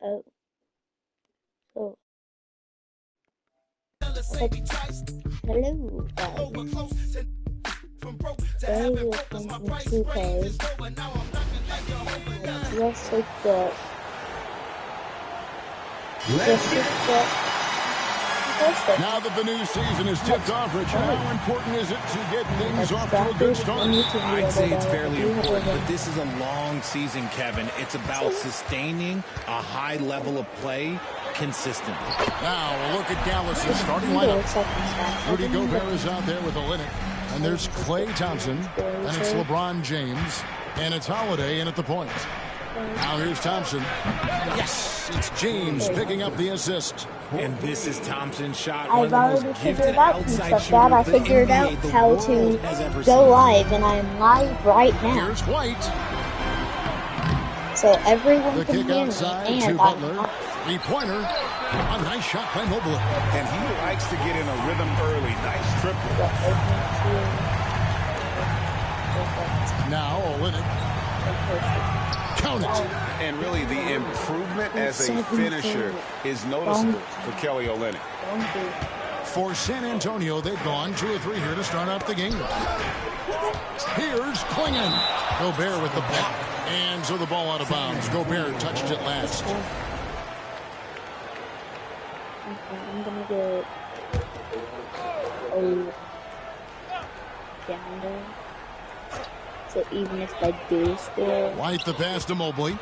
Oh, so hello guys. Today we're looking into code. Let's take the Now that the new season is tipped off, Richard, how important is it to get things off to a good start? I'd say it's fairly important, but this is a long season, Kevin. It's about sustaining a high level of play consistently. Now, a look at Dallas' starting lineup. Rudy Gobert is out there with Olynyk, and there's Klay Thompson, and it's LeBron James, and it's Holiday in at the point. Now here's Thompson. Yes, it's James picking up the assist. And this is Thompson's shot. I've already figured out some stuff that I figured out how to go live, and I'm live right now. Here's White. So everyone The can kick hear me, outside to and Butler. Three-pointer. A nice shot by Mobley. And he likes to get in a rhythm early. Nice triple. Now Olynyk. Count it. And really the improvement as a finisher is noticeable for Kelly Olynyk. For San Antonio, they've gone 2 or 3 here to start out the game. Here's Klingon. Gobert with the block. And so the ball out of bounds. Gobert touched it last. I'm gonna get a down there. So even if I do score, White the pass to Mobley.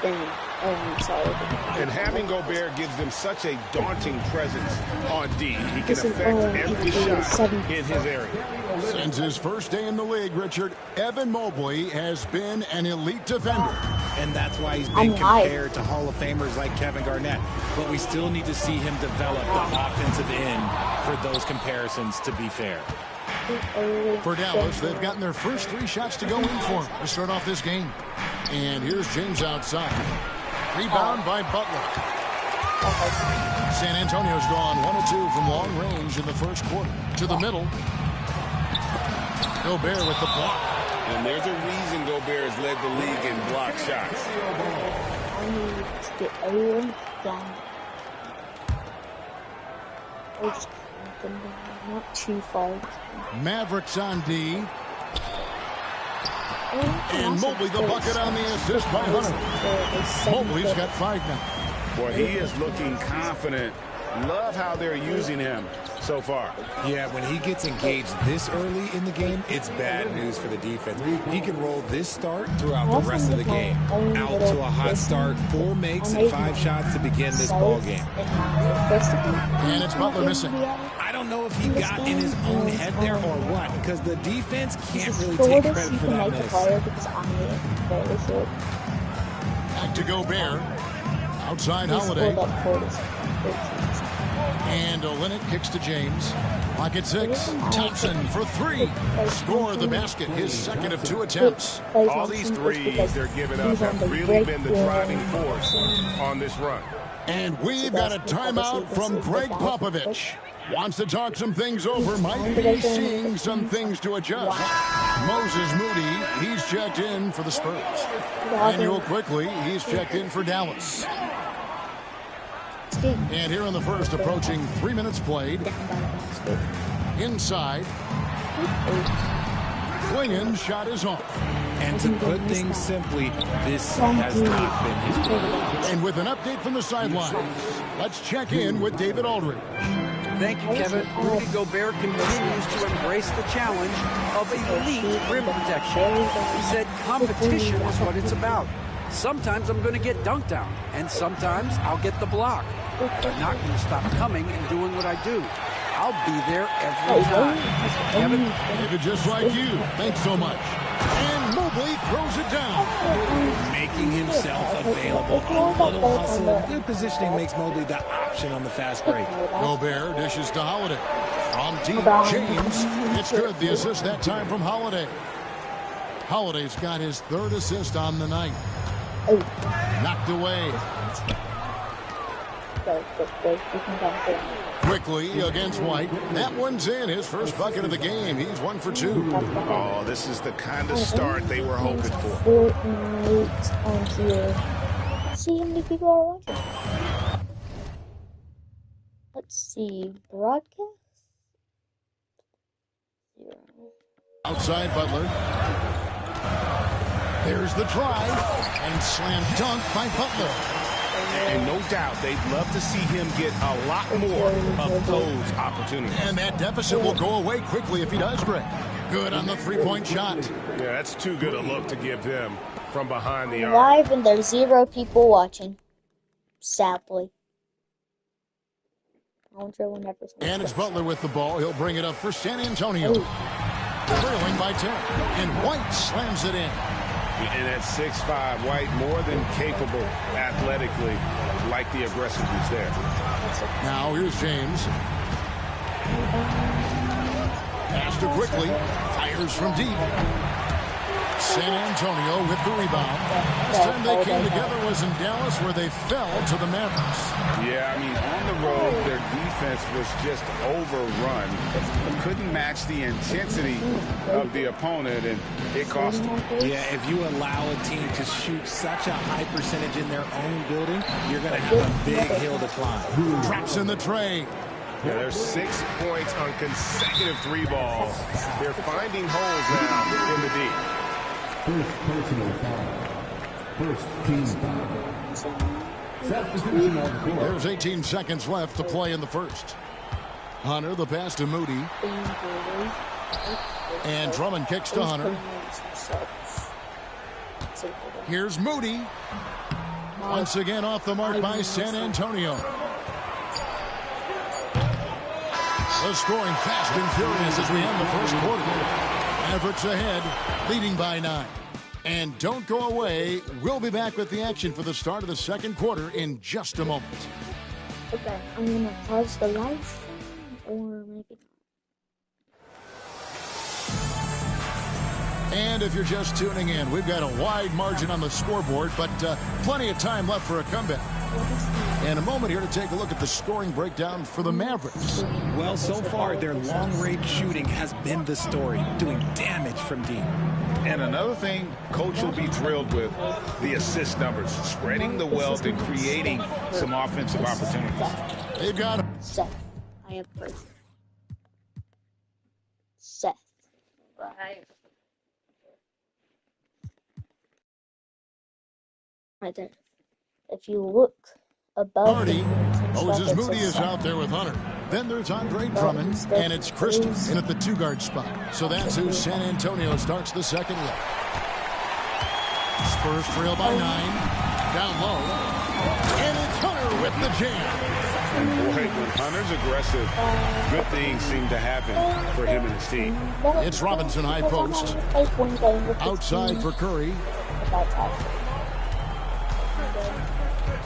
then I'm sorry. And having Gobert gives them such a daunting presence on D. He can Listen, affect every shot 7. in his area. Since his first day in the league, Richard, Evan Mobley has been an elite defender. And that's why he's I'm been compared to Hall of Famers like Kevin Garnett. But we still need to see him develop the offensive end for those comparisons to be fair. For Dallas, they've gotten their first 3 shots to go in for to start off this game. And here's James outside. Rebound by Butler. San Antonio's gone 1 of 2 from long range in the first quarter. To the middle. Gobert with the block. And there's a reason Gobert has led the league in block shots. I need to get everyone down. Or just them down, not too far. Mavericks on D. And Mobley the bucket on the assist by Hunter. Mobley's got 5 now. Boy, he is looking confident. Love how they're using him so far. Yeah, when he gets engaged this early in the game, it's bad news for the defense. He can roll this start throughout the rest of the game. Out to a hot start, 4 makes and 5 shots to begin this ball game. And it's Butler missing. I don't know if he got in his own head there or what, because the defense can't really take credit for that miss. Back to Gobert. Outside Holiday. And Olynyk kicks to James. Pocket 6. Thompson for 3. Score the basket. His second of 2 attempts. All these threes they're giving up have really been the driving force on this run. And we've got a timeout from Greg Popovich. Wants to talk some things over. Might be seeing some things to adjust. Moses Moody, he's checked in for the Spurs. Daniel Quickly, he's checked in for Dallas. And here in the first, approaching 3 minutes played. Inside. Klingon's shot is off. And to put things simply, this has not been his game. And with an update from the sidelines, let's check in with David Aldridge. Thank you, Kevin. Rudy Gobert continues to embrace the challenge of elite rim protection. He said competition is what it's about. Sometimes I'm going to get dunked on, and sometimes I'll get the block. I'm not going to stop coming and doing what I do. I'll be there every time. Kevin? David, just like you. Thanks so much. And Mobley throws it down. Making himself available. A little hustle and good positioning makes Mobley the option on the fast break. Gobert dishes to Holiday. From deep, James. It's good. The assist that time from Holiday. Holiday's got his 3rd assist on the night. Knocked away. Quickly against White. That one's in. His first bucket of the game. He's 1 for 2. Oh, this is the kind of start they were hoping for. Fortnite on here. see how many people are watching. Let's see. Broadcast? Yeah. Outside Butler. There's the drive. And slam dunk by Butler. And no doubt, they'd love to see him get a lot more of those opportunities. And that deficit will go away quickly if he does, Greg. Good on the three-point shot. Yeah, that's too good a look to give him from behind the arc. Live and there's 0 people watching. Sadly. And it's Butler with the ball. He'll bring it up for San Antonio. Trailing by 10. And White slams it in. And at 6'5", White more than capable athletically, like the aggressiveness there. Now here's James. Pass to quickly. Fires from deep. San Antonio with the rebound. Last time they came together was in Dallas, where they fell to the Mavericks. Yeah, I mean, on the road, their defense was just overrun. Couldn't match the intensity of the opponent, and it cost them. Yeah, if you allow a team to shoot such a high percentage in their own building, you're going to have a big hill to climb. Drops in the tray. Yeah, there's 6 points on consecutive 3 balls. They're finding holes now in the deep. First personal foul. First team foul. Substitution on the court. There's 18 seconds left to play in the first. Hunter, the pass to Moody. And Drummond kicks to Hunter. Here's Moody. Once again off the mark by San Antonio. The scoring fast and furious as we end the first quarter. Mavericks ahead, leading by 9. And don't go away. We'll be back with the action for the start of the second quarter in just a moment. Okay, I'm going to pause the live stream, or maybe not. And if you're just tuning in, we've got a wide margin on the scoreboard, but plenty of time left for a comeback. And a moment here to take a look at the scoring breakdown for the Mavericks. Well, so far, their long-range shooting has been the story, doing damage from deep. And another thing Coach will be thrilled with, the assist numbers, spreading the wealth and creating some offensive opportunities. They've got Seth. I have first. Seth. Right. Right there. If you look above Hardy. the Moses Moody is out there with Hunter. Then there's Andre Drummond, and it's Christie in at the 2-guard spot. So that's who San Antonio starts the second leg. Spurs trail by 9. Down low. And it's Hunter with the jam. And boy, when Hunter's aggressive, good things seem to happen for him and his team. It's Robinson high post. Outside for Curry.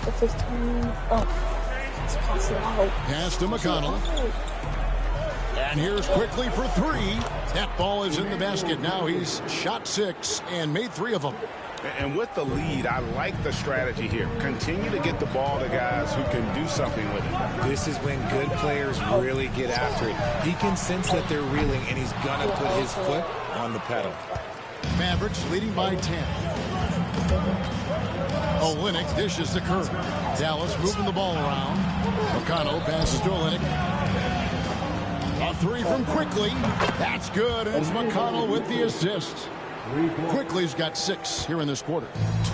It's his team. Oh, it's passing out. Pass to McConnell. And here's quickly for 3. That ball is in the basket. Now he's shot 6 and made 3 of them. And with the lead, I like the strategy here. Continue to get the ball to guys who can do something with it. This is when good players really get after it. He can sense that they're reeling, and he's going to put his foot on the pedal. Mavericks leading by 10. Olynyk dishes to Curry. Dallas moving the ball around. McConnell passes to Olynyk. A 3 from Quickly. That's good. It's McConnell with the assist. Quickly's got 6 here in this quarter.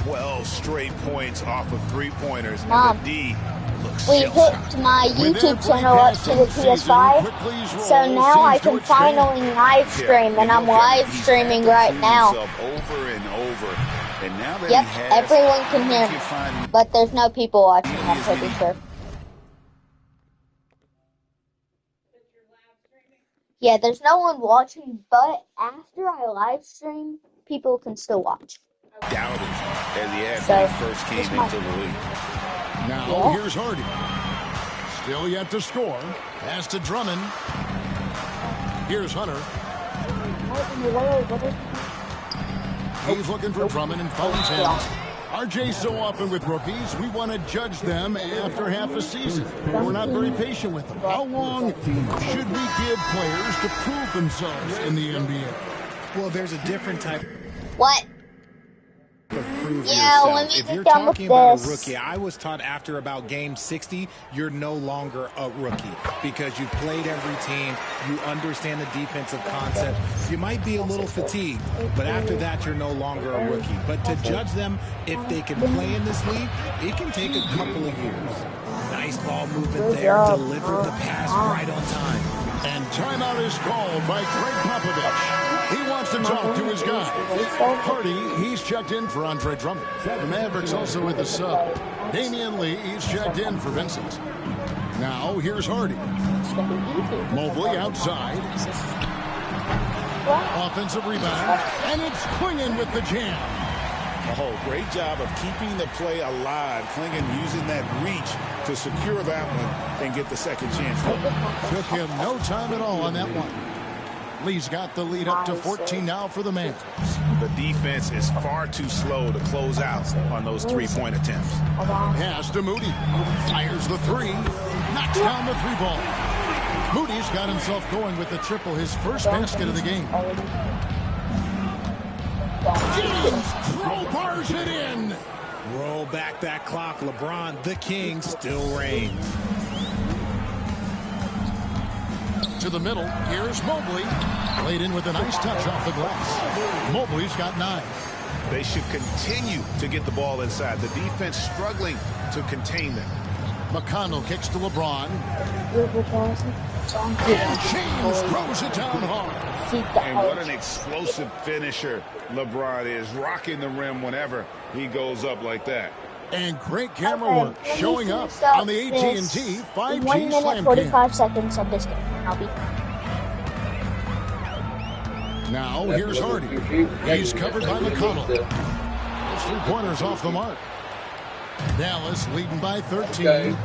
12 straight points off of 3-pointers. Mom, and the D looks we shell-shocked. hooked my YouTube channel up to the PS5, so now I can finally live stream, and I'm live streaming right now. Over and over. And now that Yep, he has, everyone can hear me, but there's no people watching, I'm pretty sure. Yeah, there's no one watching, but after I live stream, people can still watch. doubted as he had when he first came into the league. Now here's Hardy. Still yet to score. Pass to Drummond. Here's Hunter. He's looking for Drummond and fouls him. RJ, so often with rookies, we want to judge them after half a season. We're not very patient with them. How long should we give players to prove themselves in the NBA? Well, there's a different type What? of prove Yeah, let yourself. me If get you're done with talking about a this. rookie, I was taught after about game 60, you're no longer a rookie because you played every team. You understand the defensive concept. You might be a little fatigued, but after that, you're no longer a rookie. But to judge them, if they can play in this league, it can take a couple of years. Nice ball movement there. Delivered the pass right on time. And timeout is called by Greg Popovich. He wants to talk to his guy. Hardy, he's checked in for Andre Drummond. The Mavericks also with the sub. Damian Lee, he's checked in for Vincent. Now, here's Hardy. Mobley outside. Offensive rebound. And it's Clingan with the jam. Oh, great job of keeping the play alive. Clingan using that reach to secure that one and get the second chance. Took him no time at all on that one. Lee's got the lead up to 14 now for the Mavs. The defense is far too slow to close out on those three-point attempts. Pass to Moody. Fires the three. Knocks down the three ball. Moody's got himself going with the triple, his first basket of the game. James crowbars it in. Roll back that clock. LeBron, the king, still reigns. To the middle, here's Mobley. Laid in with a nice touch off the glass. Mobley's got 9. They should continue to get the ball inside. The defense struggling to contain them. McConnell kicks to LeBron. And James throws it down hard. And what an explosive finisher LeBron is, rocking the rim whenever he goes up like that. And great camera work showing up on the AT&T 5G 1 minute Slam 45 Cam. seconds of this game. I'll be. Now here's Hardy. He's covered by McConnell. Those 3 pointers off the mark. Dallas leading by 13.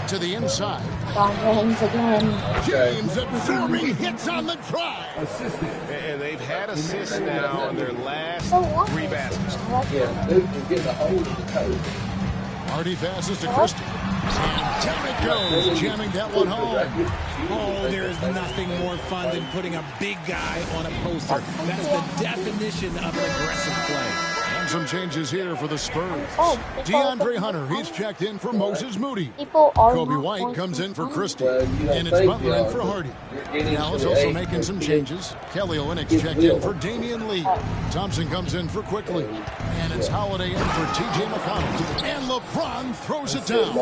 To the inside. James again. James absorbing hits on the drive. And they've had assists now on their last 3 baskets. Yeah, Duke can get a hold of the coach. Hardy passes to Christie. And down it goes, jamming that one home. Oh, there is nothing more fun than putting a big guy on a poster. That's the definition of an aggressive play. And some changes here for the Spurs. DeAndre Hunter, he's checked in for Moses Moody. Kobe White comes in for Christie. And it's Butler in for Hardy. Dallas also making some changes. Kelly Olynyk's checked in for Damian Lee. Thompson comes in for Quickly. And it's Holiday in for T.J. McConnell. And LeBron throws it down.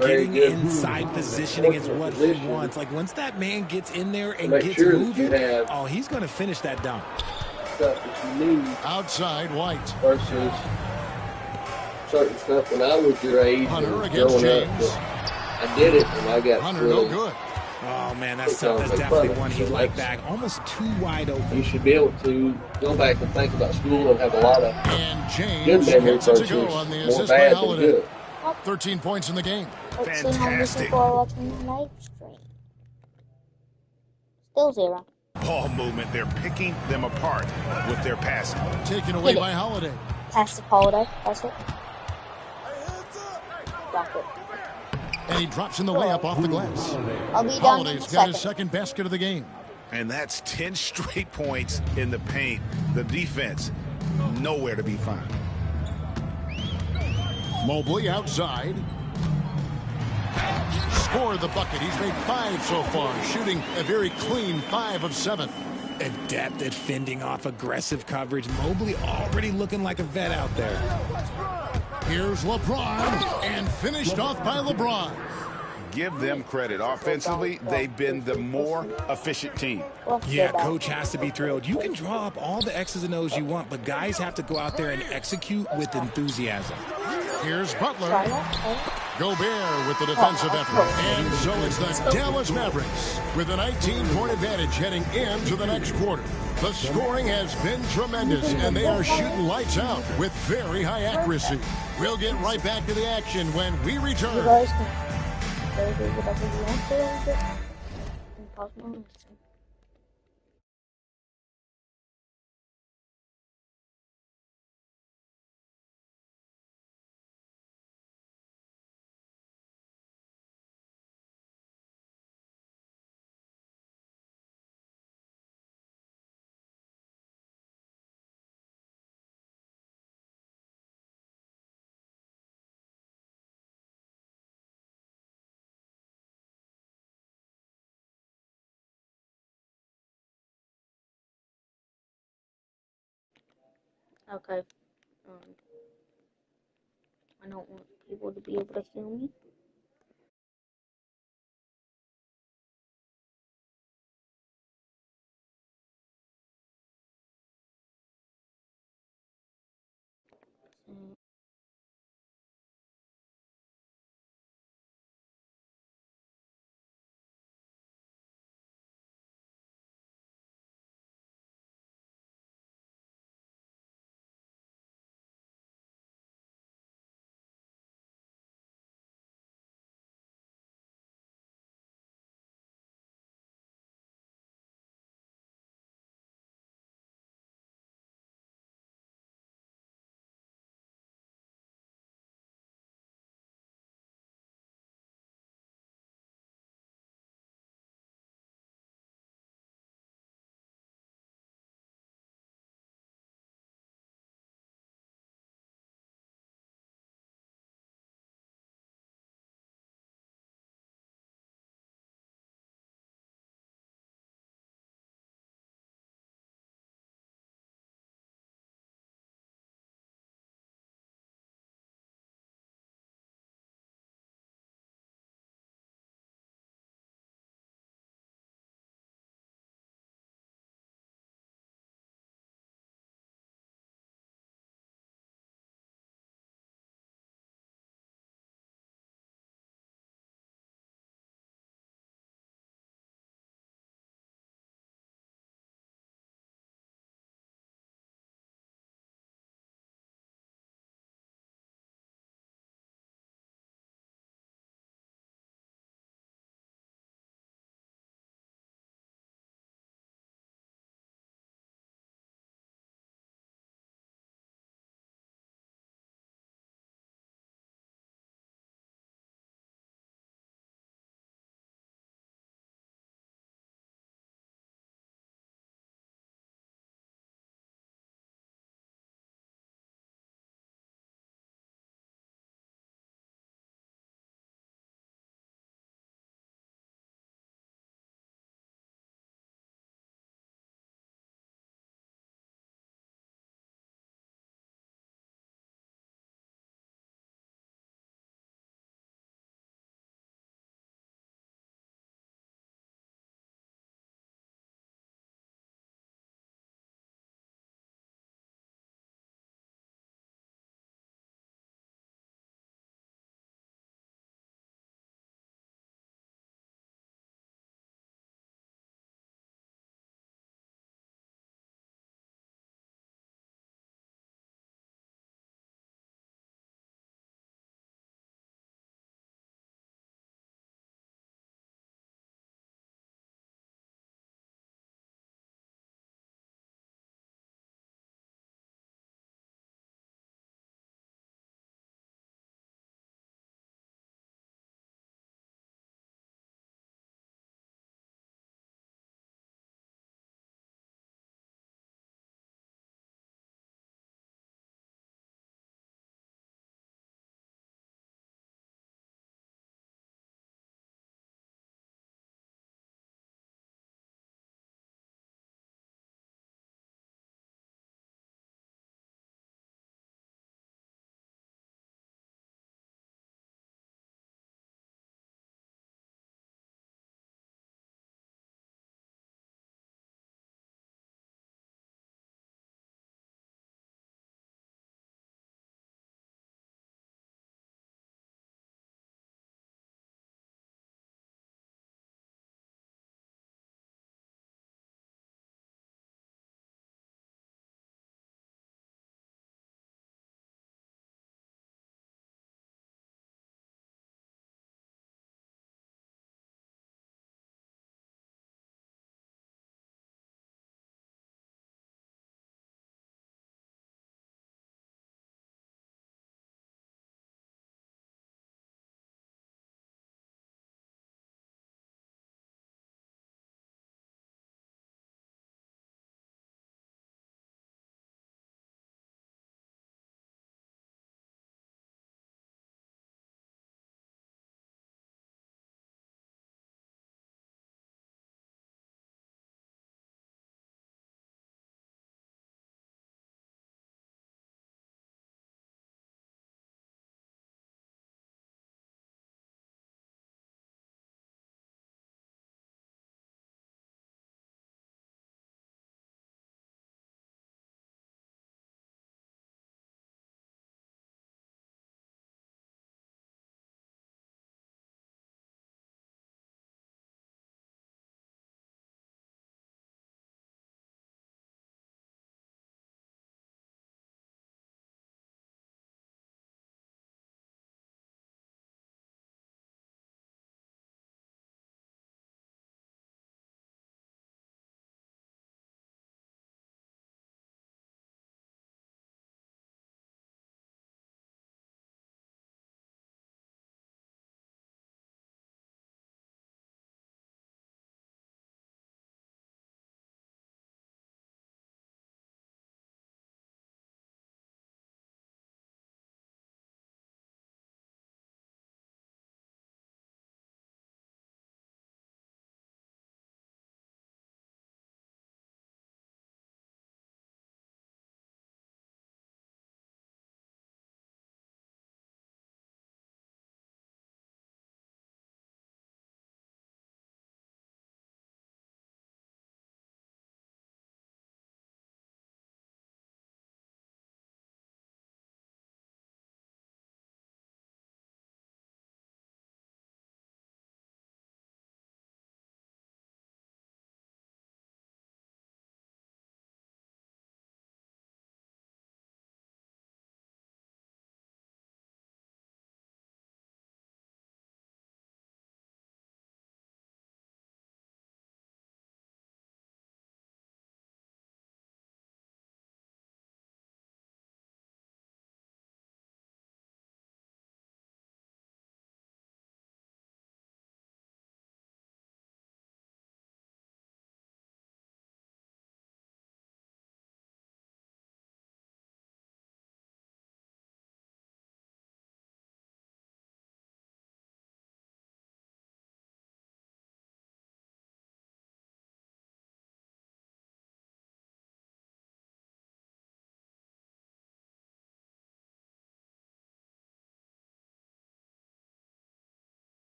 Getting inside positioning is what he wants. Like, once that man gets in there and gets moving, oh, he's going to finish that dunk. Stuff that you need Outside White. versus certain stuff when I was your age. Hunter against James. I did it and I got Hunter no good. Oh, man, that's tough. That's definitely one he'd like back. Almost too wide open. You should be able to go back and think about school and have a lot of And James good memory gets it to versus go on the more assist by bad than Holiday. good. 13 points in the game. Fantastic. Still 0. Ball movement, they're picking them apart with their passing. Taken away Hit it. by Holiday. Pass the Holiday. That's it. Drop it. And he drops in the layup off the glass. I'll be done in a Holiday's got his second. second basket of the game. And that's 10 straight points in the paint. The defense, nowhere to be found. Mobley outside. Scored the bucket. He's made 5 so far, shooting a very clean 5 of 7. Adept at fending off aggressive coverage. Mobley already looking like a vet out there. Here's LeBron, and finished off by LeBron. Give them credit. Offensively, they've been the more efficient team. Yeah, coach has to be thrilled. You can draw up all the X's and O's you want, but guys have to go out there and execute with enthusiasm. Here's Butler. Gobert with the defensive effort. And so it's the Dallas Mavericks with a 19-point advantage heading into the next quarter. The scoring has been tremendous, and they are shooting lights out with very high accuracy. We'll get right back to the action when we return. You guys can do whatever you want to. Okay. Um, I don't want people to be able to hear me.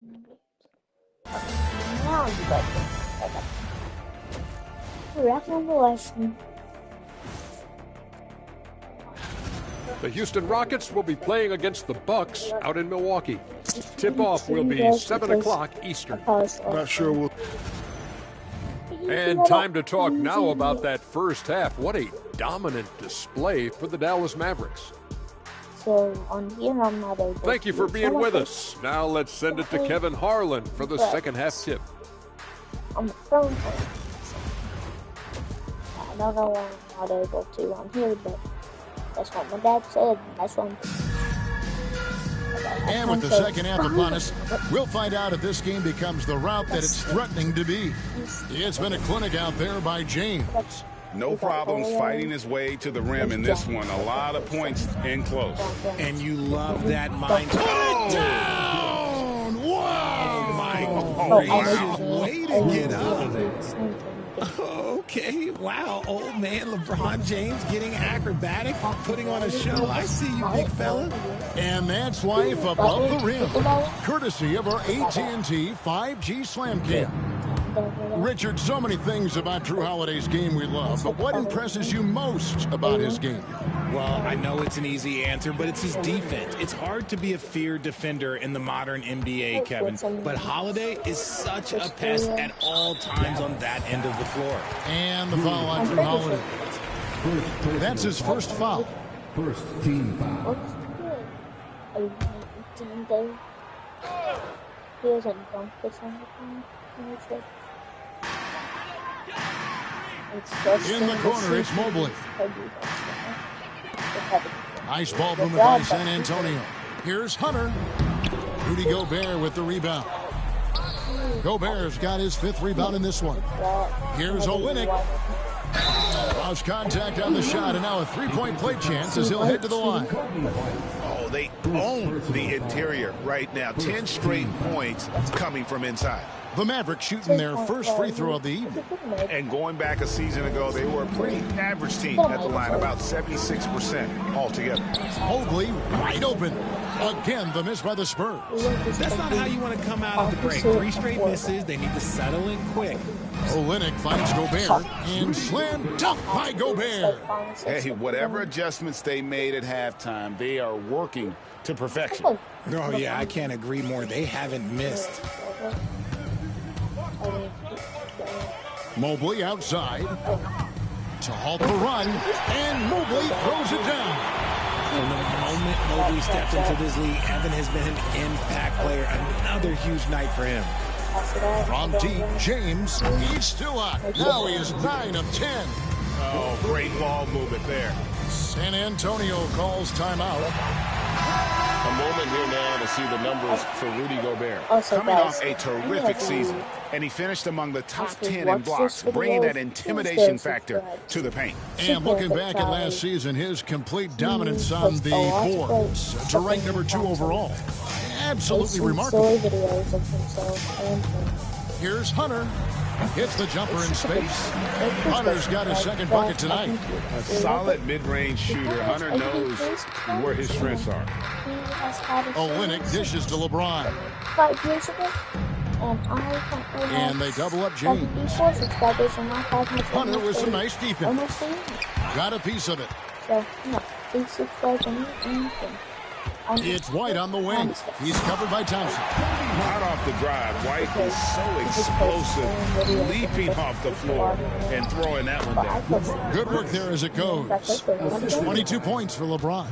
Now you got the ref number lesson. The Houston Rockets will be playing against the Bucks out in Milwaukee. Tip-off will be 7 o'clock Eastern. Not sure we'll... And time to talk now about that first half. What a dominant display for the Dallas Mavericks. So on here I'm not able. Thank you for being with us. Now let's send it to Kevin Harlan for the second half tip. On the phone. I don't know why I'm not able to on here, but that's what my dad said. That's what I'm And with the second half upon us, we'll find out if this game becomes the route that it's threatening to be. It's been a clinic out there by James. No problems fighting his way to the rim in this one. A lot of points in close. And you love that mind. Down! Wow! Oh, my wow. Way to get up. Okay, wow. Old man LeBron James getting acrobatic, putting on a show. I see you, big fella. And that's life above the rim, courtesy of our AT&T 5G Slam Cam. Richard, so many things about Drew Holiday's game we love, but what impresses you most about his game? Well, I know it's an easy answer, but it's his defense. It's hard to be a feared defender in the modern NBA, Kevin, but Holiday is such a pest at all times on that end of the floor. And the foul on Drew Holiday. That's his first foul. First team foul. He doesn't dunk this on the phone. In the corner, it's Mobley. Nice ball movement by San Antonio. Here's Hunter. Rudy Gobert with the rebound. Gobert's got his 5th rebound in this one. Here's Olynyk. Lost contact on the shot, and now a 3-point play chance as he'll head to the line. Oh, they own the interior right now. 10 straight points coming from inside. The Mavericks shooting their first free throw of the evening. And going back a season ago, they were a pretty average team at the line, about 76% altogether. Mobley wide open. Again, the miss by the Spurs. That's not how you want to come out of the break. 3 straight misses. They need to settle in quick. Olynyk finds Gobert and slam dunk by Gobert. Hey, whatever adjustments they made at halftime, they are working to perfection. Oh, yeah, I can't agree more. They haven't missed. Mobley outside to halt the run, and Mobley throws it down. From the moment Mobley stepped into this league, Evan has been an impact player. Another huge night for him. From deep, James, he's still out. Now he is 9 of 10. Oh, great ball movement there. San Antonio calls timeout. A moment here now to see the numbers for Rudy Gobert. Coming off a terrific season, and he finished among the top 10 in blocks, bringing that intimidation factor to the paint. And looking back at last season, his complete dominance on the boards to rank number 2 overall. Absolutely remarkable. Here's Hunter. Hits the jumper in space. Hunter's got his second bucket tonight. A solid mid-range shooter. Hunter knows where his strengths are. Olynyk dishes to LeBron. 5 years ago, and they double up James. Hunter with some nice defense. Got a piece of it. It's White on the wing. He's covered by Thompson. Hot off the drive, White is so explosive, leaping off the floor and throwing that one down. Good work there as it goes. 22 points for LeBron.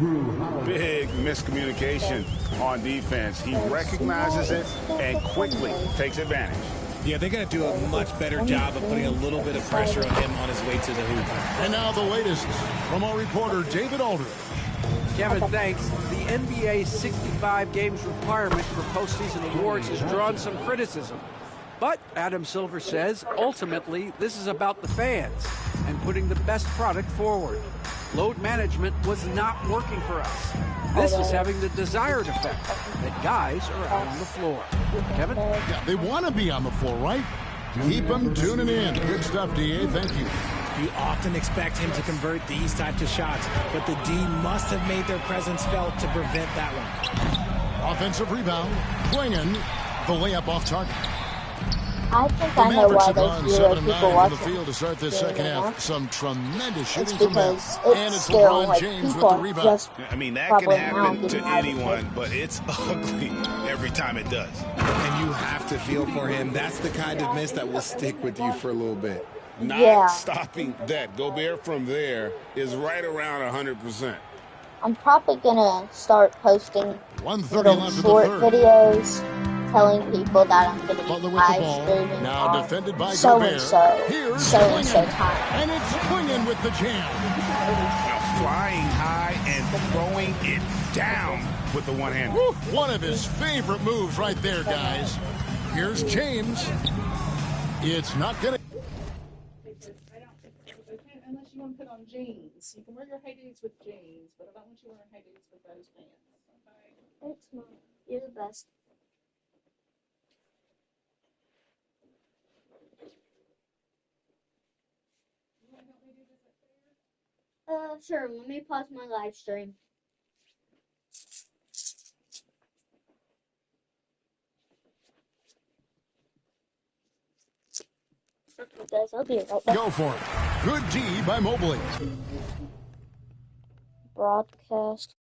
Big miscommunication on defense. He recognizes it and quickly takes advantage. Yeah, they're going to do a much better job of putting a little bit of pressure on him on his way to the hoop. And now the latest from our reporter, David Aldridge. Kevin, thanks. The NBA 65 games requirement for postseason awards has drawn some criticism. But Adam Silver says, ultimately, this is about the fans and putting the best product forward. Load management was not working for us. This is having the desired effect, that guys are out on the floor. Kevin? Yeah, they want to be on the floor, right? Keep them tuning in. Good stuff, DA. Thank you. You often expect him to convert these types of shots, but the D must have made their presence felt to prevent that one. Offensive rebound. Klingon. the layup off target. I think The I know Mavericks why have there's gone zero 7-9 people from the watching. field to start this second half. Some tremendous It's shooting from them. because And it's it's still LeBron like James with people the are rebound. just I mean, that can probably now happen to getting out of it. anyone, but it's ugly every time it does. And you have to feel for him. That's the kind of miss that will stick with you for a little bit. Not stopping that. Gobert from there is right around 100%. I'm probably gonna start posting 1:30 little left in the short third. videos telling people that I'm gonna be Butler with the live ball. streaming Now on defended by so Gobert. and so, Here's so and so Clingan. time. And it's Clingan with the jam. Now flying high and throwing it down with the one hand. Woo, one of his favorite moves right there, guys. Here's James. It's not going to... Unless you want to put on jeans. You can wear your Hey Dudes with jeans, but I don't want you wearing Hey Dudes with those pants. Okay? Thanks, Mom. You're the best. Sure. Let me pause my live stream. Okay, guys, I'll be right back. Go for it. Good D by Mobley. Broadcast.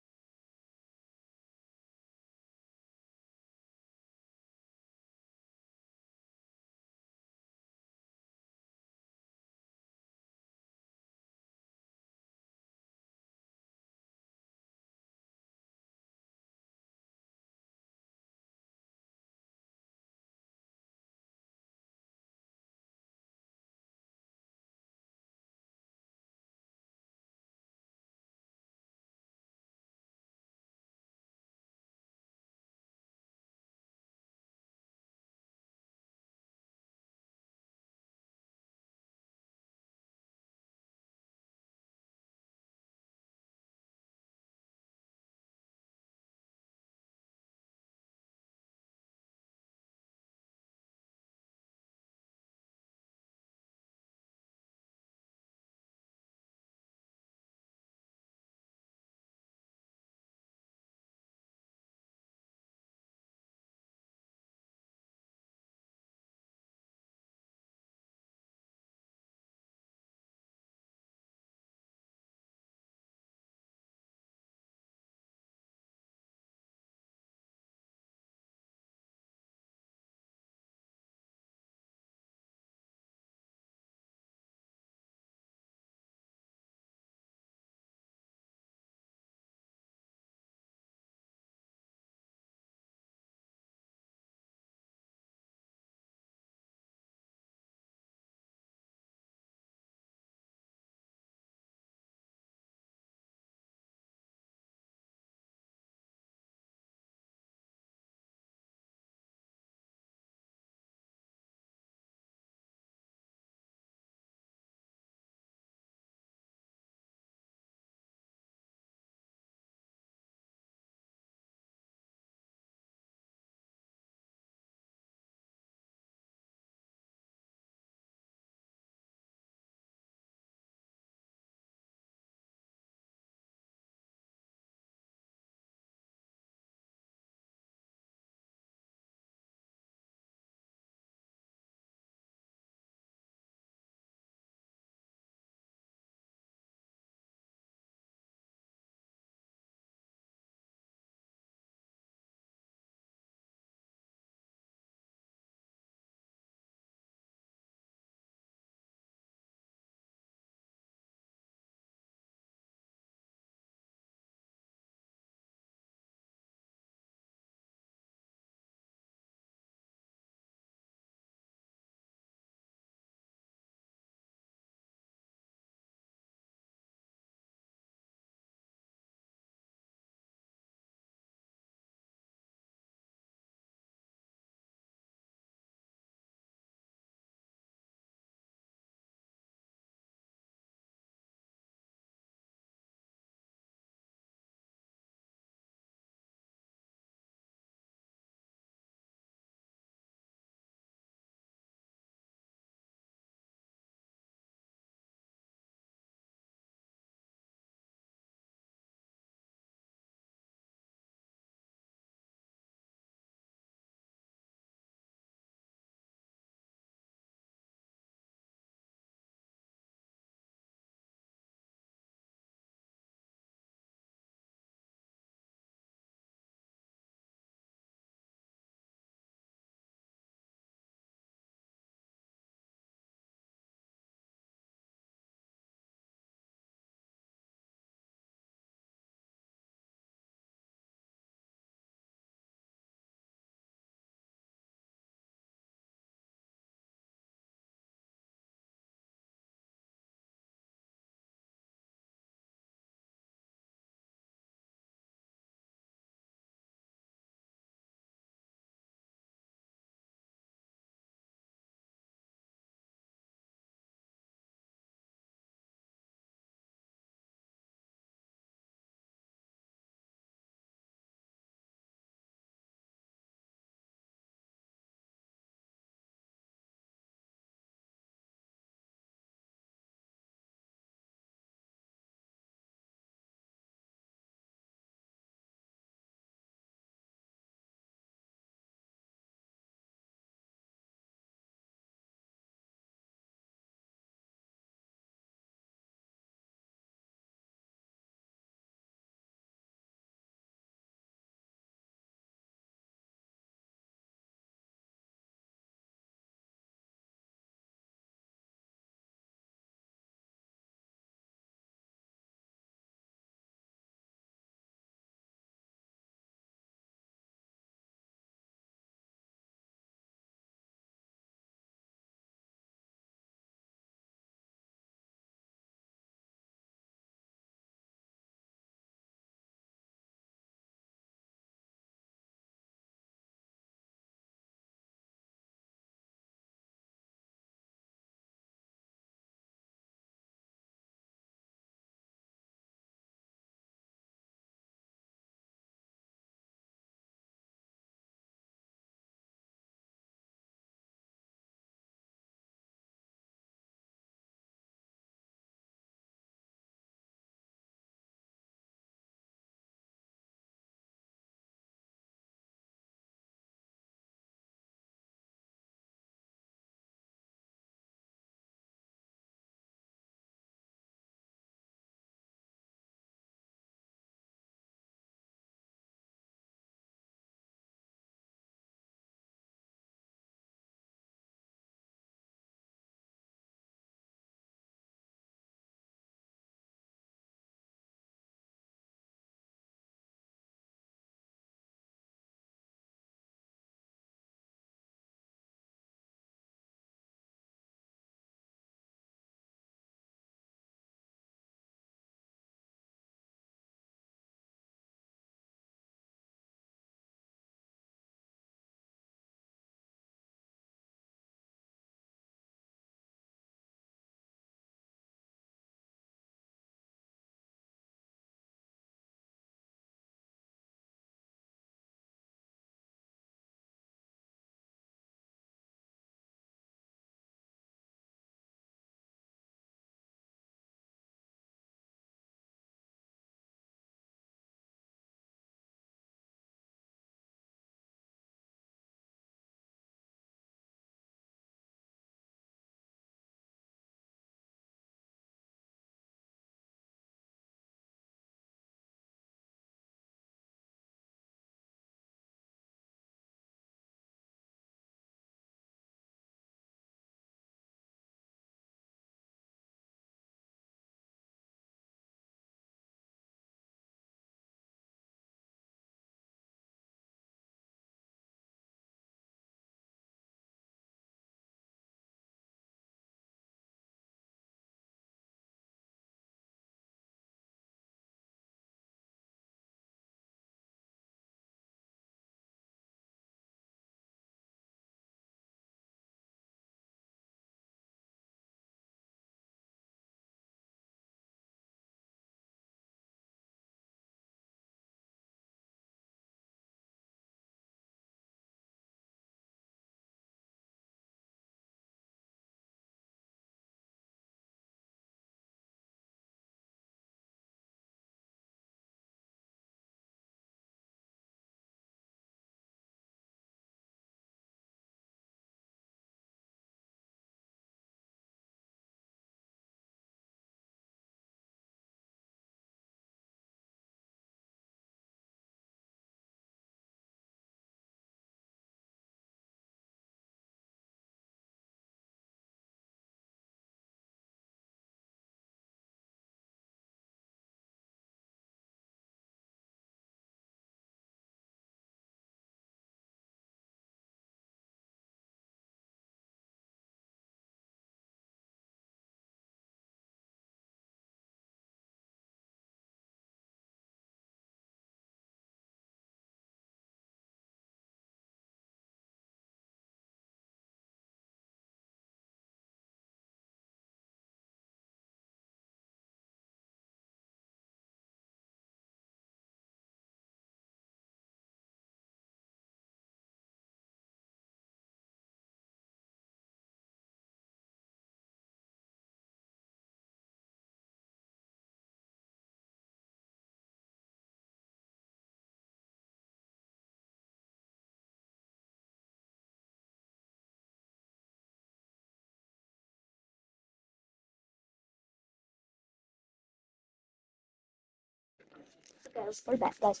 let's go back, guys.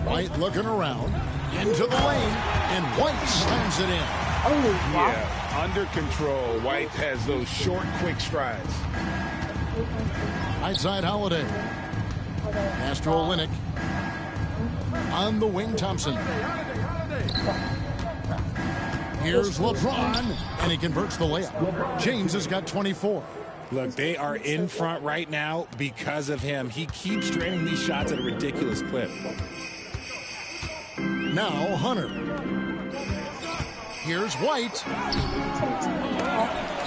White looking around, into the lane, and White slams it in. Oh, wow. Yeah, under control. White has those short, quick strides. Right side Holiday. Pass to Olynyk. On the wing, Thompson. Here's LeBron, and he converts the layup. James has got 24. Look, they are in front right now because of him. He keeps draining these shots at a ridiculous clip. Now Hunter. Here's White.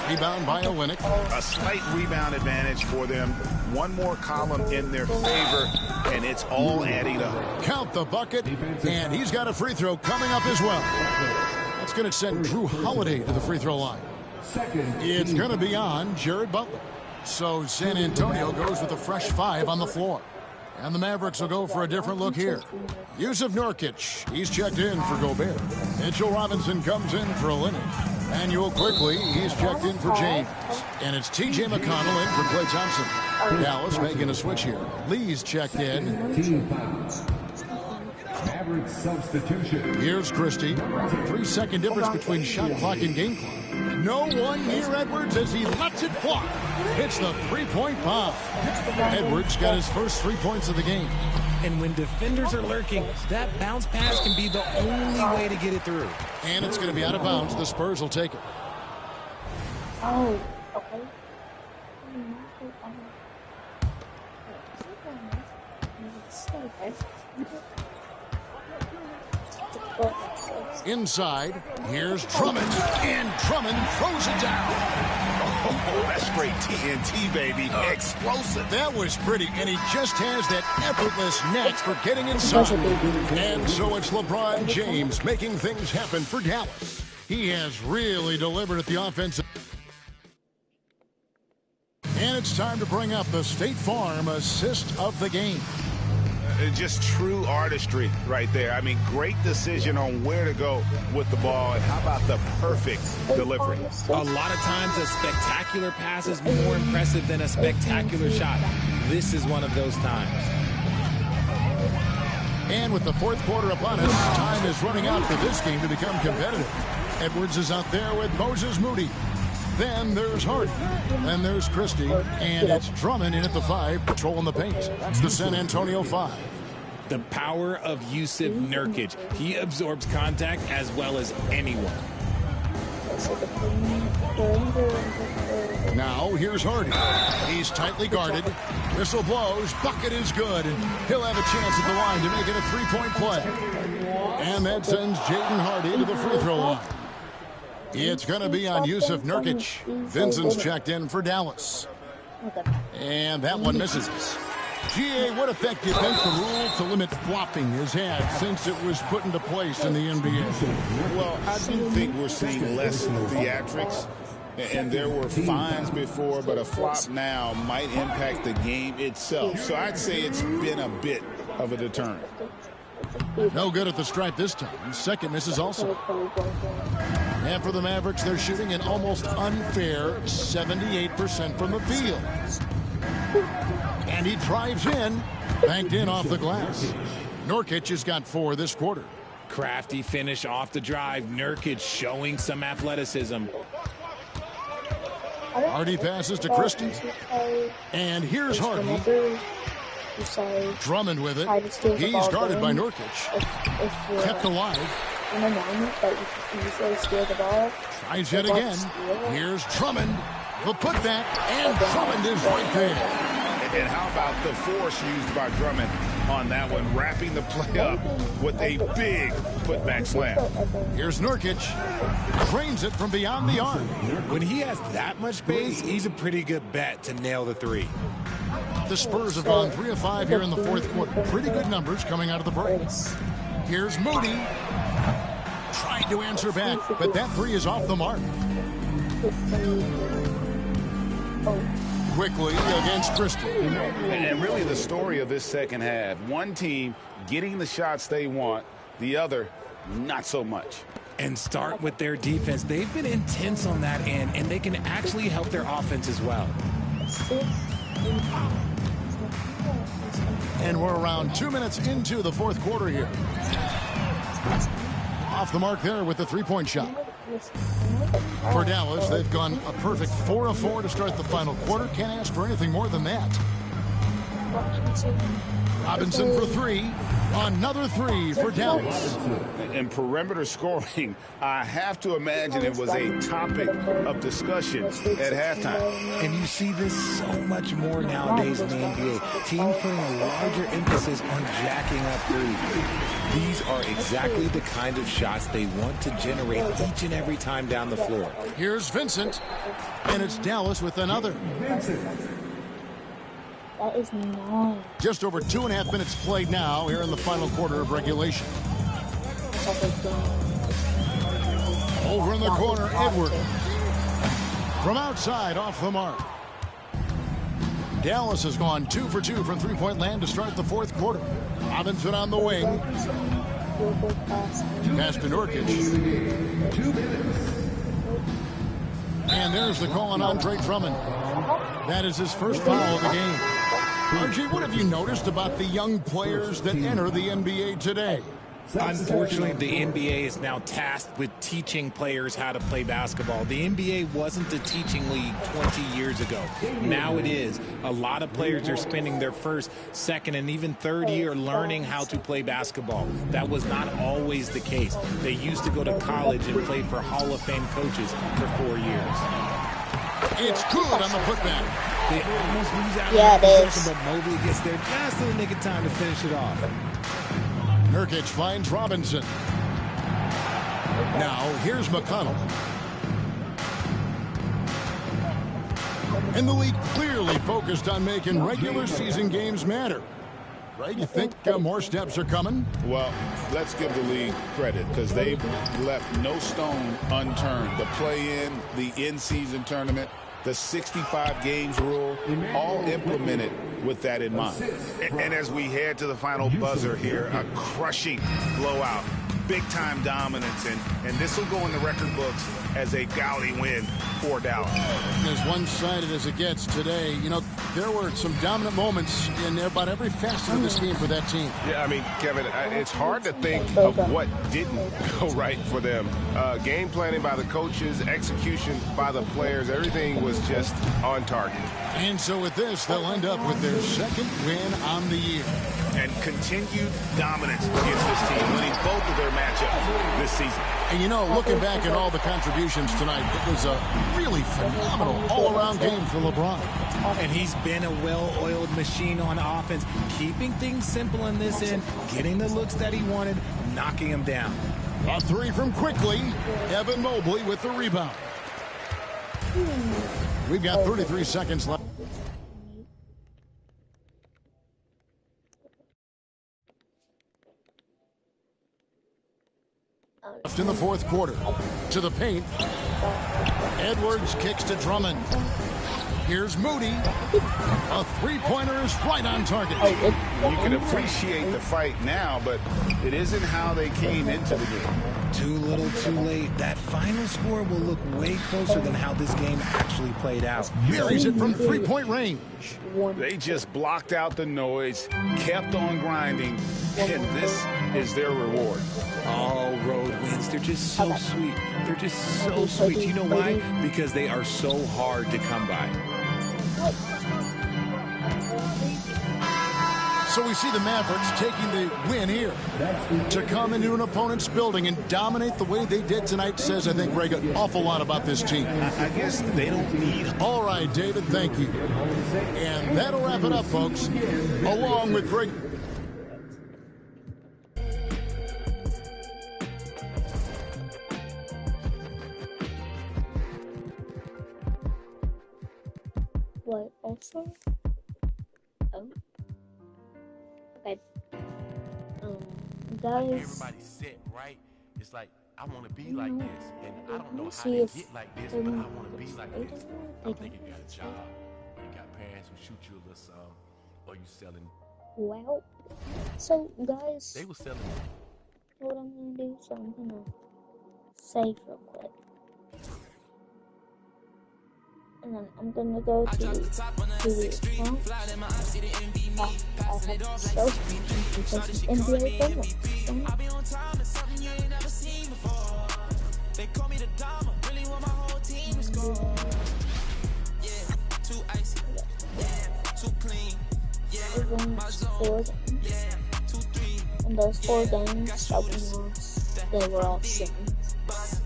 Rebound by Olynyk. A slight rebound advantage for them. One more column in their favor, and it's all adding up. Count the bucket, and he's got a free throw coming up as well. That's going to send Drew Holiday to the free throw line. It's going to be on Jared Butler. So San Antonio goes with a fresh 5 on the floor. And the Mavericks will go for a different look here. Jusuf Nurkic, he's checked in for Gobert. Mitchell Robinson comes in for Olynyk. Manuel Quickly, he's checked in for James. And it's T.J. McConnell in for Klay Thompson. Dallas making a switch here. Lee's checked in. Team fouls. Maverick substitution. Here's Christie. 3-second difference between shot clock and game clock. No one near Edwards as he lets it fly. Hits the three-point bomb. Edwards got his first 3 points of the game. And when defenders are lurking, that bounce pass can be the only way to get it through. And it's going to be out of bounds. The Spurs will take it. Oh, okay. Inside, here's Drummond. And Drummond throws it down. Oh, that's straight TNT, baby. Explosive. That was pretty, and he just has that effortless knack for getting inside. And so it's LeBron James making things happen for Dallas. He has really delivered at the offensive. And it's time to bring up the State Farm assist of the game. Just true artistry right there. I mean, great decision on where to go with the ball, and how about the perfect delivery? A lot of times a spectacular pass is more impressive than a spectacular shot. This is one of those times. And with the fourth quarter upon us, time is running out for this game to become competitive. Edwards is out there with Moses Moody. Then there's Harden. Then there's Christie. And it's Drummond in at the 5, patrolling the paint. That's the San Antonio 5. The power of Jusuf Nurkic. He absorbs contact as well as anyone. Now here's Harden. He's tightly guarded. Whistle blows. Bucket is good. And he'll have a chance at the line to make it a three-point play. And that sends Jaden Hardy to the free throw line. It's going to be on Jusuf Nurkic. Vincent's checked in for Dallas. And that one misses. GA, what effect do you think the rule to limit flopping has had since it was put into place in the NBA? Well, I do think we're seeing less theatrics. And there were fines before, but a flop now might impact the game itself. So I'd say it's been a bit of a deterrent. No good at the stripe this time. Second misses also. And for the Mavericks, they're shooting an almost unfair 78% from the field. And he drives in, banked in off the glass. Nurkic has got 4 this quarter. Crafty finish off the drive. Nurkic showing some athleticism. Hardy passes to Christie. And here's Hardy. Drummond with it. He's guarded by Nurkic. Kept alive. Tries yet again. Here's Drummond. The putback. And Drummond is right there. And how about the force used by Drummond on that one, wrapping the play up with a big putback slam. Here's Nurkic. Trains it from beyond the arc. When he has that much space, he's a pretty good bet to nail the 3. The Spurs have gone 3 of 5 here in the fourth quarter. Pretty good numbers coming out of the break. Here's Moody. Trying to answer back, but that 3 is off the mark. Quickly against Christie. And really the story of this second half. One team getting the shots they want, the other not so much. And start with their defense. They've been intense on that end, and they can actually help their offense as well. And we're around 2 minutes into the fourth quarter here. Off the mark there with the three-point shot. For Dallas, they've gone a perfect 4 of 4 to start the final quarter. Can't ask for anything more than that. Robinson for three. Another three for Dallas. And perimeter scoring, I have to imagine it was a topic of discussion at halftime. And you see this so much more nowadays in the NBA. Teams putting a larger emphasis on jacking up threes. These are exactly the kind of shots they want to generate each and every time down the floor. Here's Vincent, and it's Dallas with another. That is 9. Just over 2.5 minutes played now here in the final quarter of regulation. Over in the corner, Edwards. From outside, off the mark. Dallas has gone 2 for 2 from three-point land to start the fourth quarter. Robinson on the wing. Pass to Nurkic. And there's the call on Andre Drummond. That is his first foul of the game. RG, what have you noticed about the young players that enter the NBA today? Unfortunately, the NBA is now tasked with teaching players how to play basketball. The NBA wasn't a teaching league 20 years ago. Now it is. A lot of players are spending their first, second, and even third year learning how to play basketball. That was not always the case. They used to go to college and play for Hall of Fame coaches for 4 years. It's good on the putback. They almost lose out Yeah, in it possession, is. but Mobley gets there just in the nick of time to finish it off. Nurkic finds Robinson. Now, here's McConnell. And the league clearly focused on making regular season games matter. Right? You think more steps are coming? Well, let's give the league credit because they've left no stone unturned. The play-in, the in-season tournament, the 65 games rule, all implemented with that in mind. And as we head to the final buzzer here, a crushing blowout, big-time dominance, and this will go in the record books as a gaudy win for Dallas. As one-sided as it gets today, you know, there were some dominant moments in about every facet of this game for that team. Yeah, I mean, Kevin, it's hard to think of what didn't go right for them. Game planning by the coaches, execution by the players, everything was just on target. And so with this, they'll end up with their second win on the year. And continued dominance against this team, winning both of their matchups this season. And you know, looking back at all the contributions tonight, it was a really phenomenal all-around game for LeBron. And he's been a well-oiled machine on offense, keeping things simple in this end, getting the looks that he wanted, knocking him down. A three from quickly. Evan Mobley with the rebound. We've got 33 seconds left. In the fourth quarter. To the paint. Edwards kicks to Drummond. Here's Moody. A three-pointer is right on target. You can appreciate the fight now, but it isn't how they came into the game. Too little, too late. That final score will look way closer than how this game actually played out. Buries it from three-point range. They just blocked out the noise, kept on grinding, and this is their reward. All road wins. They're just so sweet. They're just so sweet. You know why? Because they are so hard to come by. So we see the Mavericks taking the win here. To come into an opponent's building and dominate the way they did tonight says, I think, Greg, an awful lot about this team. I guess they don't need. All right, David, thank you. And that'll wrap it up, folks. Along with Greg. What, also? Oh. Okay. Guys. Everybody's set, right? It's like, I want to be like this. And I don't know how See they if get like this, but I want to be like this. I'm thinking you got a job, or you got parents who shoot you a little something, or you selling. Well, so guys. They were selling. What I'm gonna do, so I'm gonna save real quick. And then I'm gonna go to the account. I have soap because it's NBA Finland. They call me the Dama, really want my whole team to score. Yeah, too icy, yeah, too clean, yeah, my zone, yeah, 2-3. And those 4 games that we lost, they were all sitting.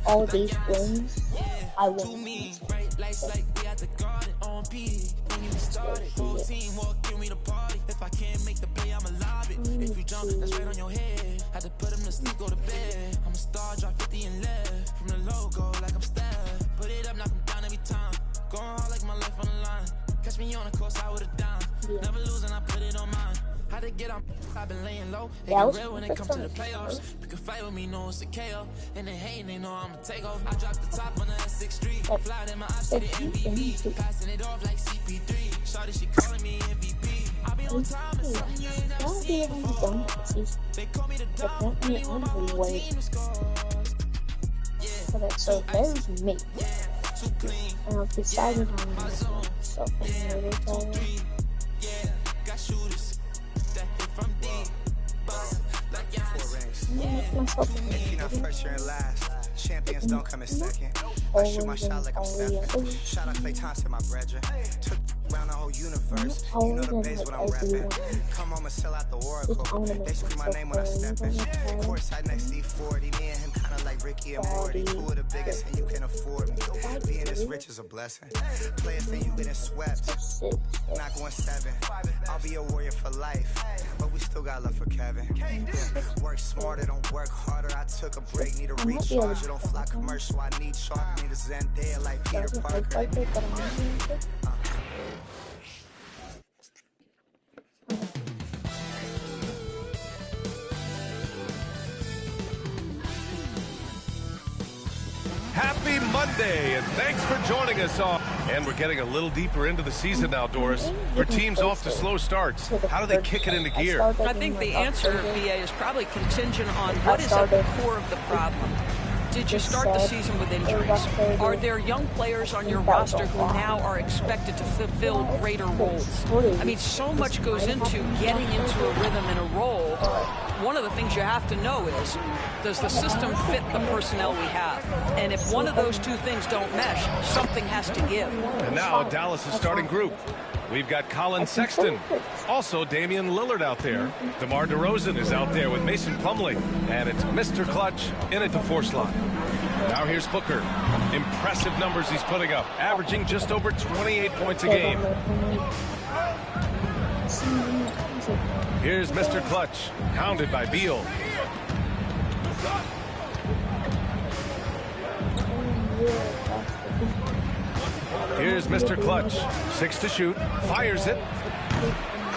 All these wins, I won. Lights like we at the garden on P. When you started, whole team walking me the party. If I can't make the play, I'ma lob it. If you jump, that's right on your head. Had to put him to sleep, go to bed. I'm a star, drop 50 and left. From the logo, like I'm Steph. Put it up, knock him down every time. Going hard like my life on the line. Catch me on the course, I would've dimed. Never losing, I put it on mine. Had to get on, I've been laying low. It get real when it comes to the playoffs. You can fight with me, know it's a KO. And they hating, they know I'ma take off. I dropped the top on the S6 Street. Fly in my eyes, see the MVP. Passing it off like CP3. Shawty, she calling me MVP. I be on time and something you ain't never seen before. They call me the Dom, really want my whole team to score. Okay, so there's me. And I've decided on myself and yeah, got shooters that hit from deep. Bust like if you're not first, you're in last. Champions don't come in second. I shoot my shot like I'm Stephen. Shout out Klay Thompson, my brethren. Took around the whole universe. You know the base what I'm repping. Come home and sell out the Oracle. They scream my name when I step in. Courtside next to E40. Me and him kinda like Ricky and Morty. 2 of the biggest and you can afford me. Being this rich is a blessing. Play it for you getting swept. Not going 7. I'll be a warrior for life. But we still got love for Kevin. Work smarter, don't work harder. I took a break, need a recharge. Don't fly commercial, I need shark. Need a Zendaya like Peter Parker. Happy Monday, and thanks for joining us all. And we're getting a little deeper into the season now, Doris. For teams off to slow starts, how do they kick it into gear? I think the answer, BA, is probably contingent on what is at the core of the problem. Did you start the season with injuries? Are there young players on your roster who now are expected to fulfill greater roles? I mean, so much goes into getting into a rhythm and a role. One of the things you have to know is, does the system fit the personnel we have? And if one of those 2 things don't mesh, something has to give. And now Dallas' starting group. We've got Colin Sexton, also Damian Lillard out there. DeMar DeRozan is out there with Mason Plumlee, and it's Mr. Clutch in at the 4 slot. Now here's Booker. Impressive numbers he's putting up, averaging just over 28 points a game. Here's Mr. Clutch, hounded by Beal. Here's Mr. Clutch, 6 to shoot, fires it,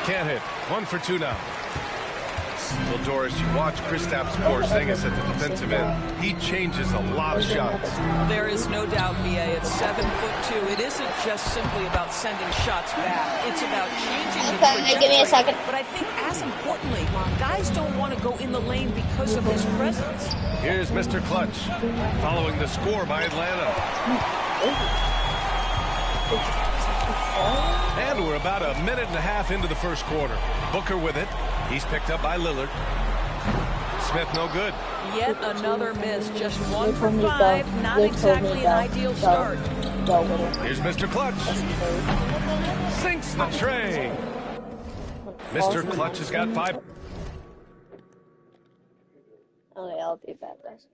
can't hit, 1 for 2 now. Well, Doris, you watch Kristaps Porzingis at the defensive end. He changes a lot of shots. There is no doubt, BA, at 7'2". It isn't just simply about sending shots back. It's about changing the trajectory. Give me a second. But I think as importantly, guys don't want to go in the lane because of his presence. Here's Mr. Clutch, following the score by Atlanta. And we're about a minute and a half into the first quarter. Booker with it. He's picked up by Lillard. Smith no good. Yet another miss. Just 1 for 5. Not exactly an ideal start. Here's Mr. Clutch. Sinks the tray. Mr. Clutch has got 5. Okay, I'll be back, guys.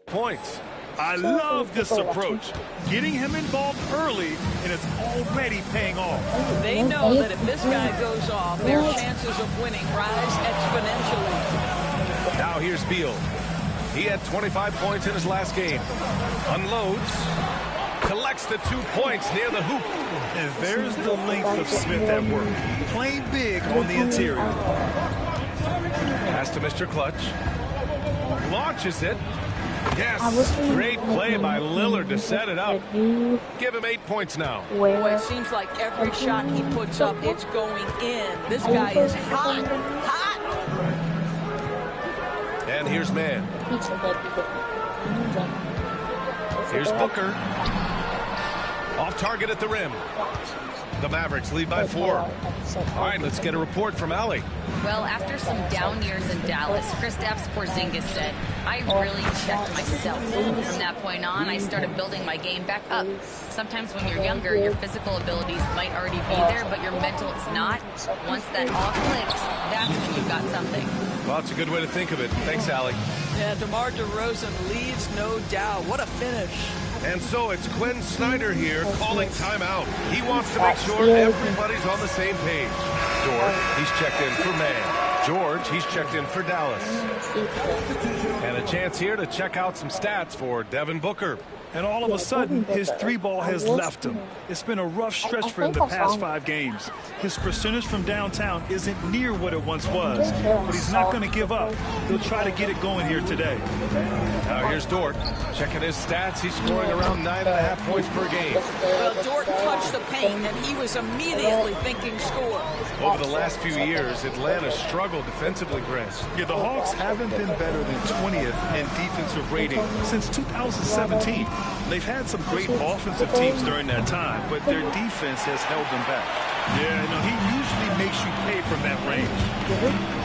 Points. I love this approach. Getting him involved early, and it's already paying off. They know that if this guy goes off, their chances of winning rise exponentially. Now here's Beal. He had 25 points in his last game. Unloads. Collects the 2 points near the hoop. And there's the length of Smith at work. Playing big on the interior. Pass to Mr. Clutch. Launches it. Yes, great play by Lillard to set it up. Give him 8 points now. Boy, it seems like every shot he puts up, it's going in. This guy is hot, hot. And here's Mann. Here's Booker. Off target at the rim. The Mavericks lead by 4. All right, let's get a report from Allie. Well, after some down years in Dallas, Kristaps Porzingis said, I really checked myself. From that point on, I started building my game back up. Sometimes when you're younger, your physical abilities might already be there, but your mental is not. Once that all clicks, that's when you've got something. Well, it's a good way to think of it. Thanks, Allie. Yeah, DeMar DeRozan leads, no doubt. What a finish. And so it's Quinn Snyder here calling timeout. He wants to make sure everybody's on the same page. Dort, he's checked in for Mann. George, he's checked in for Dallas. And a chance here to check out some stats for Devin Booker. And all of a sudden, his 3-ball has left him. It's been a rough stretch for him the past 5 games. His percentage from downtown isn't near what it once was, but he's not going to give up. He'll try to get it going here today. Now here's Dort. Checking his stats, he's scoring around 9.5 points per game. Well, Dort touched the paint, and he was immediately thinking score. Over the last few years, Atlanta struggled defensively, Grant. Yeah, the Hawks haven't been better than 20th in defensive rating since 2017. They've had some great offensive teams during that time, but their defense has held them back. Yeah, no, he usually makes you pay from that range.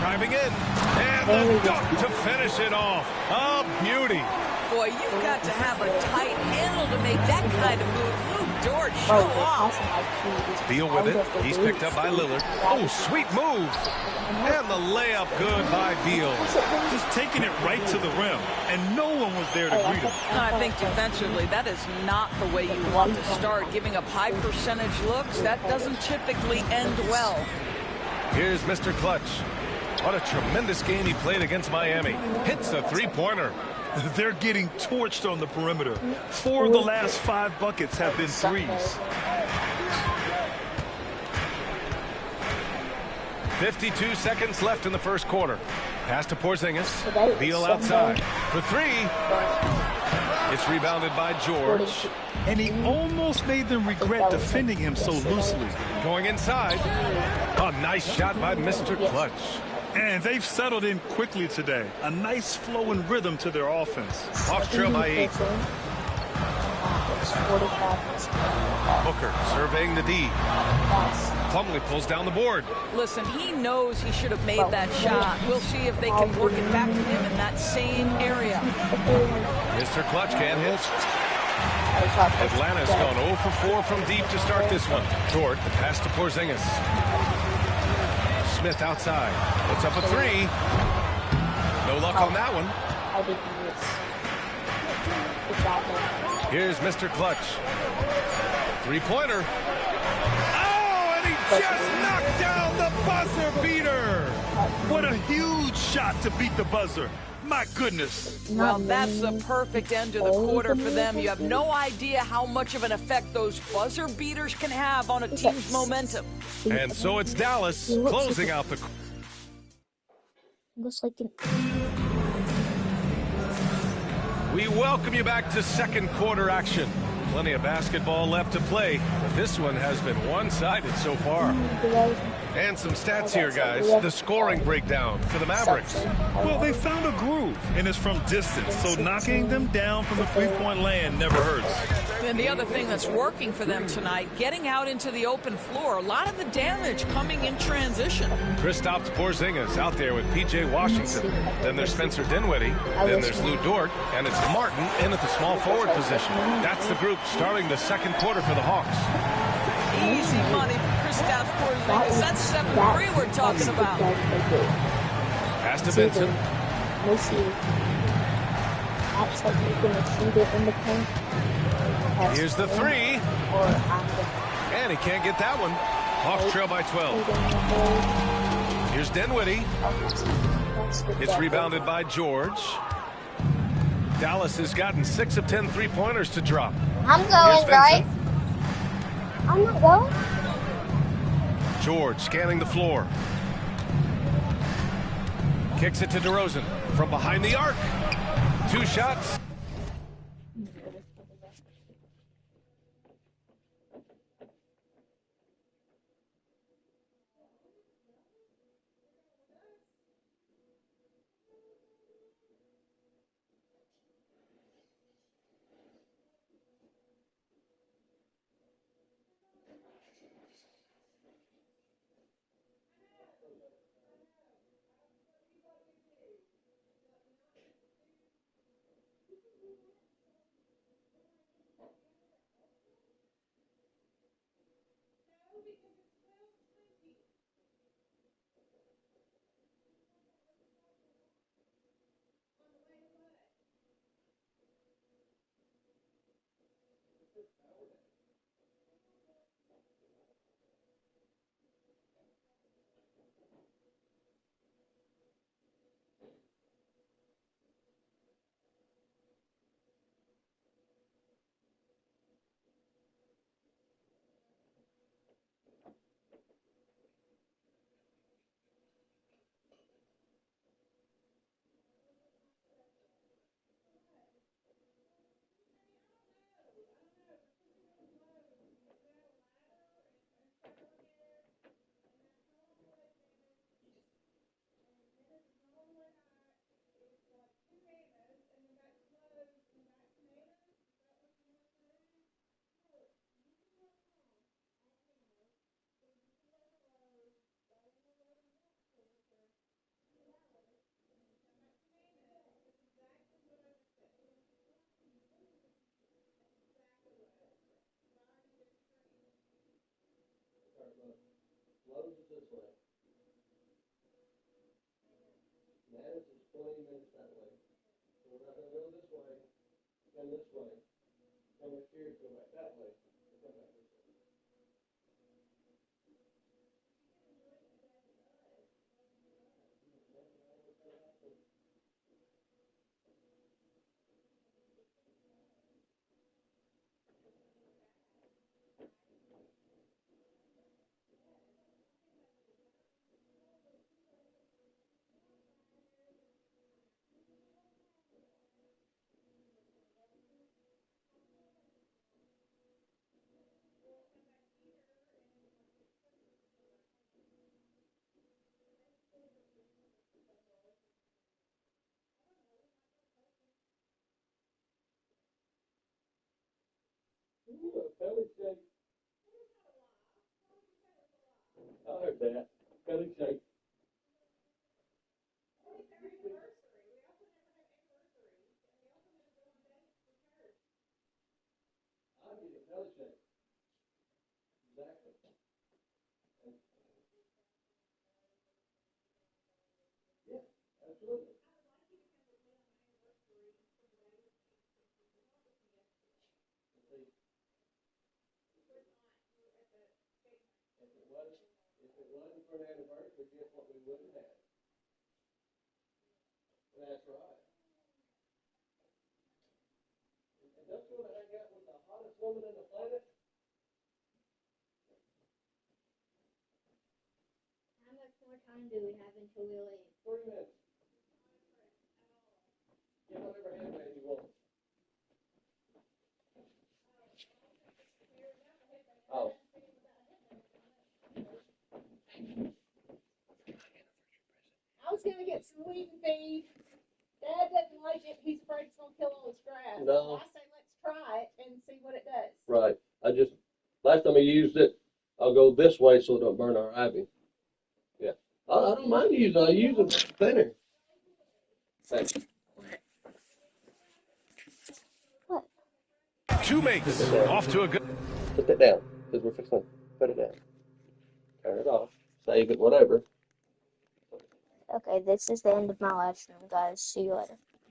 Driving in, and the dunk to finish it off. A beauty. Boy, you've got to have a tight handle to make that kind of move. Luke Dort, show off. Beal with it. He's picked up by Lillard. Oh, sweet move. And the layup good by Beal. Just taking it right to the rim, and no one was there to greet him. I think defensively, that is not the way you want to start. Giving up high percentage looks, that doesn't typically end well. Here's Mr. Clutch. What a tremendous game he played against Miami. Hits a 3-pointer. They're getting torched on the perimeter. 4 of the last 5 buckets have been threes. 52 seconds left in the first quarter. Pass to Porzingis. Beal outside for 3. It's rebounded by George. And he almost made them regret defending him so loosely. Going inside. A nice shot by Mr. Clutch. And they've settled in quickly today. A nice flow and rhythm to their offense. Hawks trail by 8. Booker surveying the D. Plumlee pulls down the board. Listen, he knows he should have made that shot. We'll see if they can work it back to him in that same area. Mr. Clutch can't hit. Atlanta's gone 0 for 4 from deep to start this one. Dort, the pass to Porzingis. Smith outside. Puts up a 3. No luck on that one. Here's Mr. Clutch. 3-pointer. Oh, and he just knocked down the buzzer beater. What a huge shot to beat the buzzer. My goodness. Well, that's the perfect end to the quarter for them. You have no idea how much of an effect those buzzer beaters can have on a team's momentum. And so it's Dallas closing out the... Looks like an... We welcome you back to second quarter action. Plenty of basketball left to play, but this one has been one-sided so far. And some stats here, guys. The scoring breakdown for the Mavericks. Well, they found a groove, and it's from distance, so knocking them down from the three-point land never hurts. And the other thing that's working for them tonight, getting out into the open floor. A lot of the damage coming in transition. Kristaps Porzingis out there with P.J. Washington. Then there's Spencer Dinwiddie. Then there's Lou Dort. And it's Martin in at the small forward position. That's the group starting the second quarter for the Hawks. Easy money for Kristaps Porzingis. That's 7-3 we're talking about. Pass to Vincent. acts like he's gonna shoot it in the paint. Here's the three. And he can't get that one. Hawks trail by 12. Here's Dinwiddie. It's rebounded by George. Dallas has gotten 6 of 10 three-pointers to drop. I'm going, right? I'm not going. George scanning the floor. Kicks it to DeRozan from behind the arc. 2 shots. Lowe's is this way. Madison is 20 minutes that way. So we're not going to go this way, then this way. Then we're here to go back that way. Go back this way. Belly shake. I heard that. Belly shake. I'll get a belly shake. Exactly. Yeah, absolutely. If it wasn't for an anniversary, guess what we wouldn't have? That's right. And don't you want to hang out with the hottest woman on the planet? How much more time do we have until we leave? 3 minutes. Get whatever handbag you want. Oh. I was going to get some weed and feed. Dad doesn't like it. He's afraid it's going to kill all his grass. No. So I say let's try it and see what it does. Right. Last time I used it, I'll go this way so it don't burn our ivy. Yeah. I don't mind using it. I use it thinner. Thanks. 2 makes. Off to a good. Put that down, because we're fixing to put it down. Turn it off. Save it, whatever. Okay, this is the end of my live stream, guys. See you later.